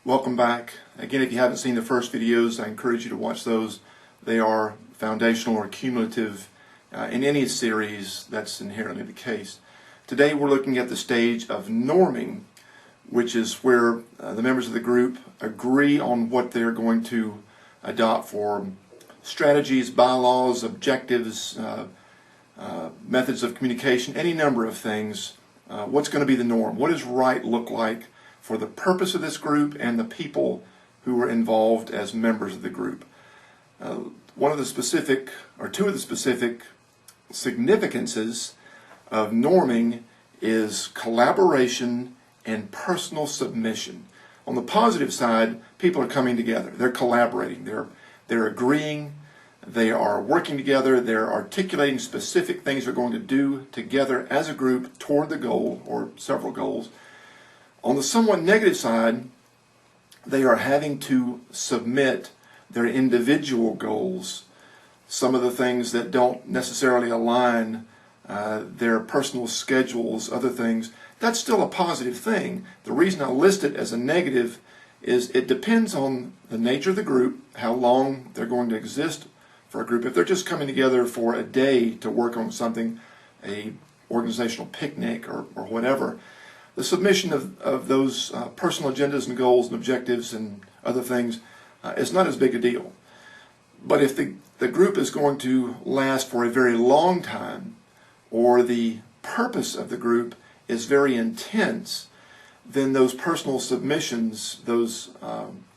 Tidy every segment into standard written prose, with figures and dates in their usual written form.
Welcome back. Again, if you haven't seen the first videos, I encourage you to watch those. They are foundational or cumulative in any series. That's inherently the case. Today we're looking at the stage of norming, which is where the members of the group agree on what they're going to adopt for strategies, bylaws, objectives, methods of communication, any number of things. What's going to be the norm? What does right look like for the purpose of this group and the people who are involved as members of the group? One of the specific, or two of the specific significances of norming is collaboration and personal submission. On the positive side, people are coming together. They're collaborating. They're agreeing. They are working together. They're articulating specific things they're going to do together as a group toward the goal or several goals. On the somewhat negative side, they are having to submit their individual goals, some of the things that don't necessarily align, their personal schedules, other things. That's still a positive thing. The reason I list it as a negative is it depends on the nature of the group, how long they're going to exist for a group. If they're just coming together for a day to work on something, a organizational picnic or whatever, the submission of those personal agendas and goals and objectives and other things is not as big a deal. But if the group is going to last for a very long time, or the purpose of the group is very intense, then those personal submissions, those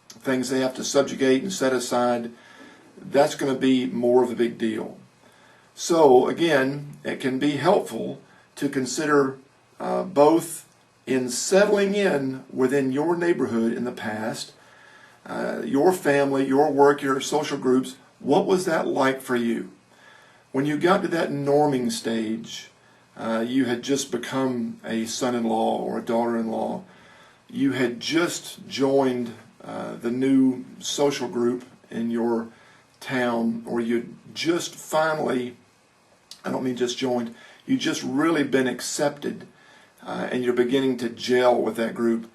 things they have to subjugate and set aside, that's going to be more of a big deal. So again, it can be helpful to consider both in settling in within your neighborhood in the past, your family, your work, your social groups. What was that like for you? When you got to that norming stage, you had just become a son-in-law or a daughter-in-law. You had just joined the new social group in your town, or you'd just finally, I don't mean just joined, you just really been accepted, and you're beginning to gel with that group.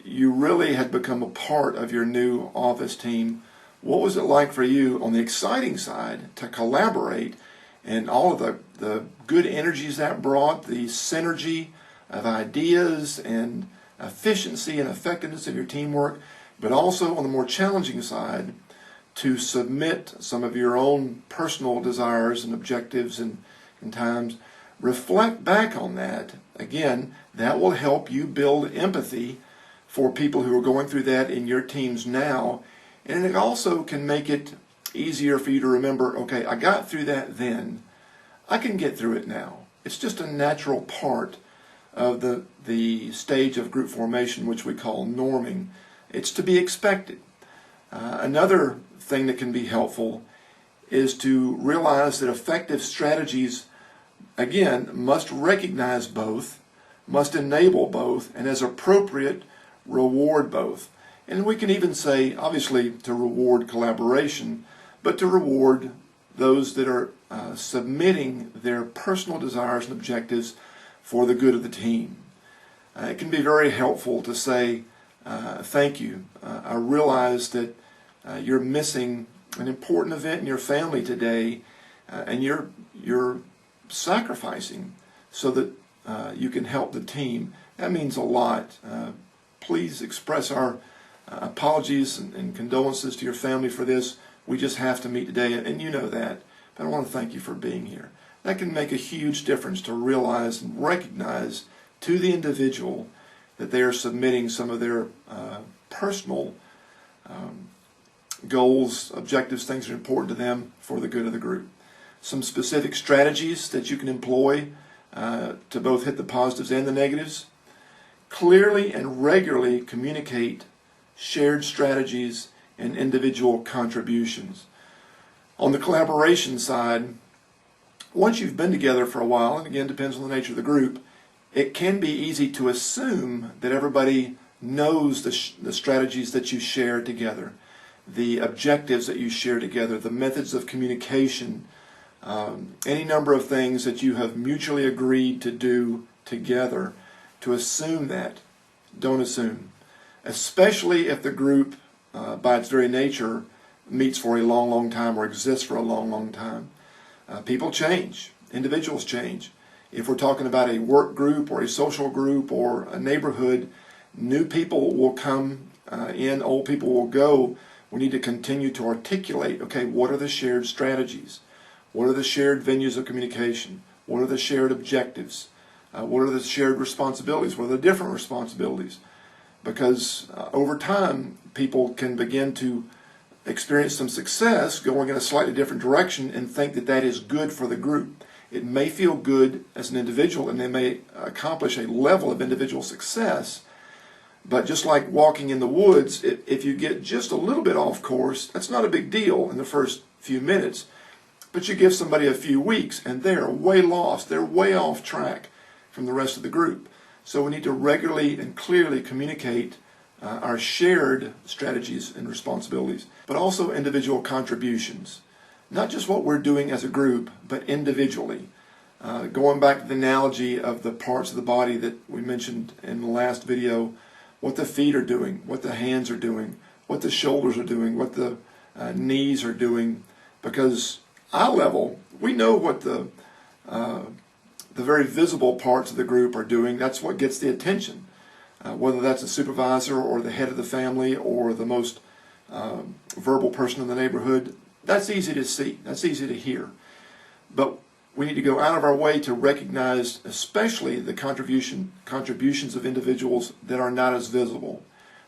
You really had become a part of your new office team. What was it like for you on the exciting side to collaborate and all of the good energies that brought, the synergy of ideas and efficiency and effectiveness of your teamwork, but also on the more challenging side to submit some of your own personal desires and objectives and times. Reflect back on that. Again, that will help you build empathy for people who are going through that in your teams now. And it also can make it easier for you to remember, okay, I got through that then. I can get through it now. It's just a natural part of the stage of group formation, which we call norming. It's to be expected. Another thing that can be helpful is to realize that effective strategies, again, must recognize both, must enable both, and as appropriate, reward both. And we can even say, obviously, to reward collaboration, but to reward those that are submitting their personal desires and objectives for the good of the team. It can be very helpful to say, thank you. I realize that you're missing an important event in your family today, and you're sacrificing so that you can help the team. That means a lot. Please express our apologies and condolences to your family for this. We just have to meet today, and you know that. But I want to thank you for being here. That can make a huge difference to realize and recognize to the individual that they are submitting some of their personal goals, objectives, things that are important to them for the good of the group. Some specific strategies that you can employ to both hit the positives and the negatives. Clearly and regularly communicate shared strategies and individual contributions. On the collaboration side, once you've been together for a while, and again depends on the nature of the group, it can be easy to assume that everybody knows the strategies that you share together, the objectives that you share together, the methods of communication, any number of things that you have mutually agreed to do together. To assume that, don't assume. especially if the group, by its very nature, meets for a long, long time or exists for a long, long time. People change. Individuals change. If we're talking about a work group or a social group or a neighborhood, new people will come in, old people will go. We need to continue to articulate, okay, what are the shared strategies? What are the shared venues of communication? What are the shared objectives? What are the shared responsibilities? What are the different responsibilities? Because over time, people can begin to experience some success going in a slightly different direction and think that that is good for the group. It may feel good as an individual and they may accomplish a level of individual success, but just like walking in the woods, if you get just a little bit off course, that's not a big deal in the first few minutes, but you give somebody a few weeks and they're way lost, they're way off track from the rest of the group. So we need to regularly and clearly communicate our shared strategies and responsibilities, but also individual contributions. Not just what we're doing as a group, but individually. Going back to the analogy of the parts of the body that we mentioned in the last video, what the feet are doing, what the hands are doing, what the shoulders are doing, what the knees are doing, because eye level, we know what the very visible parts of the group are doing. That's what gets the attention. Whether that's a supervisor or the head of the family or the most verbal person in the neighborhood, that's easy to see, that's easy to hear. But we need to go out of our way to recognize especially the contributions of individuals that are not as visible,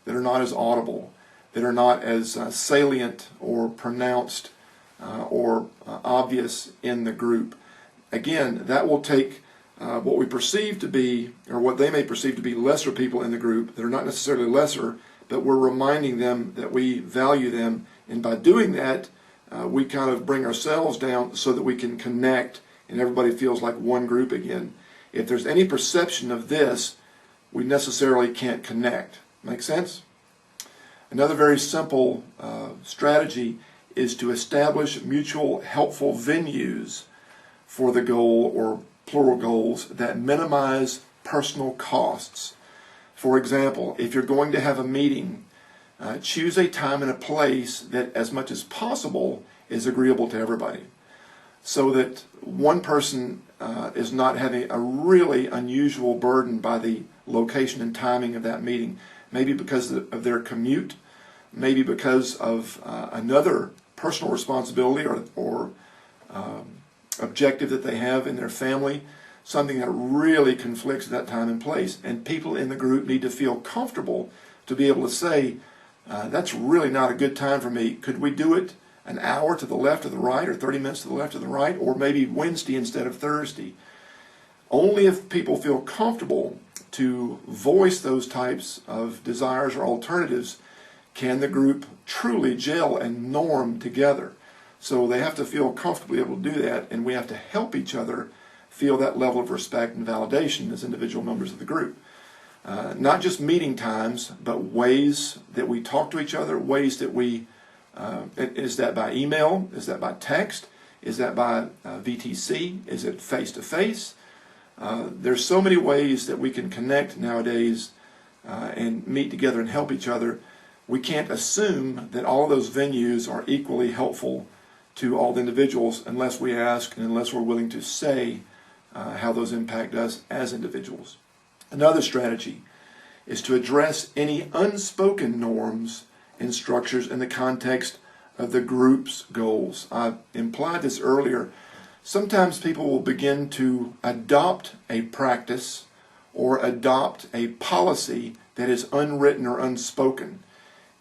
that are not as audible, that are not as salient or pronounced or obvious in the group. Again, that will take what we perceive to be, or what they may perceive to be lesser people in the group that are not necessarily lesser, but we're reminding them that we value them, and by doing that, we kind of bring ourselves down so that we can connect and everybody feels like one group again. If there's any perception of this, we necessarily can't connect. Make sense? Another very simple strategy is to establish mutual helpful venues for the goal or plural goals that minimize personal costs. For example, if you're going to have a meeting, choose a time and a place that as much as possible is agreeable to everybody, so that one person is not having a really unusual burden by the location and timing of that meeting, maybe because of their commute, maybe because of another personal responsibility or objective that they have in their family, something that really conflicts that time and place. And people in the group need to feel comfortable to be able to say, that's really not a good time for me. Could we do it an hour to the left or the right, or 30 minutes to the left or the right, or maybe Wednesday instead of Thursday? Only if people feel comfortable to voice those types of desires or alternatives can the group truly gel and norm together. So they have to feel comfortably able to do that, and we have to help each other feel that level of respect and validation as individual members of the group. Not just meeting times, but ways that we talk to each other, ways that we, is that by email, is that by text, is that by VTC, is it face-to-face? There's so many ways that we can connect nowadays and meet together and help each other. We can't assume that all of those venues are equally helpful to all the individuals unless we ask and unless we're willing to say how those impact us as individuals. Another strategy is to address any unspoken norms and structures in the context of the group's goals. I implied this earlier. Sometimes people will begin to adopt a practice or adopt a policy that is unwritten or unspoken.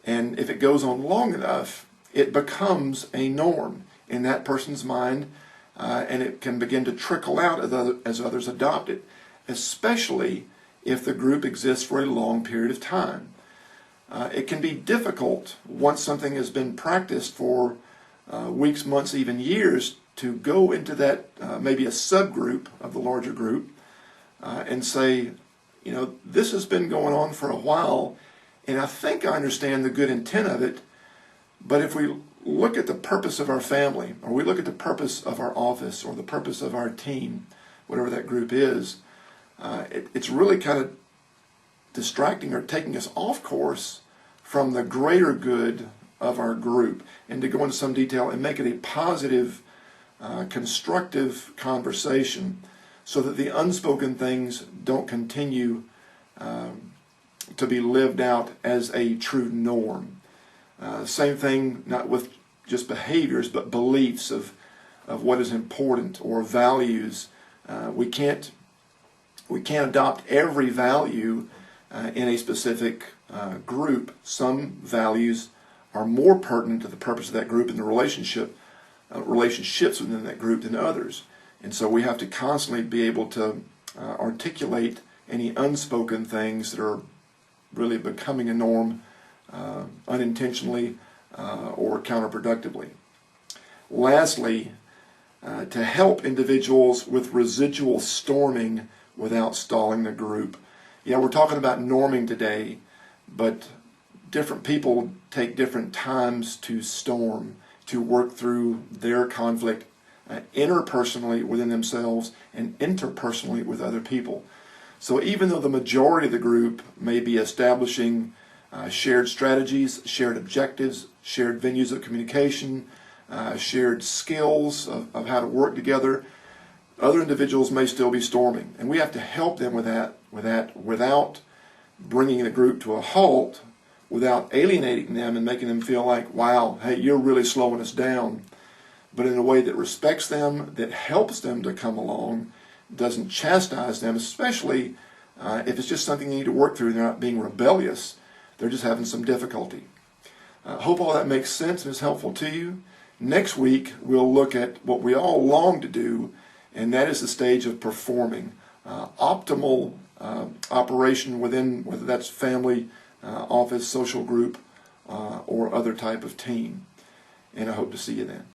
And if it goes on long enough, it becomes a norm in that person's mind, and it can begin to trickle out as others adopt it, especially if the group exists for a long period of time. It can be difficult once something has been practiced for weeks, months, even years, to go into that maybe a subgroup of the larger group and say, you know, this has been going on for a while, and I think I understand the good intent of it, but if we look at the purpose of our family, or we look at the purpose of our office, or the purpose of our team, whatever that group is, it's really kind of distracting or taking us off course from the greater good of our group, and to go into some detail and make it a positive, constructive conversation so that the unspoken things don't continue to be lived out as a true norm. Same thing, not with just behaviors, but beliefs of what is important, or values. We can't adopt every value in a specific group. Some values are more pertinent to the purpose of that group and the relationships within that group than others. And so we have to constantly be able to articulate any unspoken things that are really becoming a norm unintentionally or counterproductively. Lastly, to help individuals with residual storming without stalling the group. Yeah, we're talking about norming today, but different people take different times to storm, to work through their conflict interpersonally within themselves and interpersonally with other people. So even though the majority of the group may be establishing shared strategies, shared objectives, shared venues of communication, shared skills of how to work together, other individuals may still be storming. And we have to help them with that without bringing the group to a halt, without alienating them and making them feel like, wow, hey, you're really slowing us down, but in a way that respects them, that helps them to come along, doesn't chastise them, especially if it's just something they need to work through and they're not being rebellious, they're just having some difficulty. Hope all that makes sense and is helpful to you. Next week, we'll look at what we all long to do, and that is the stage of performing. Optimal operation within, whether that's family, office, social group, or other type of team. And I hope to see you then.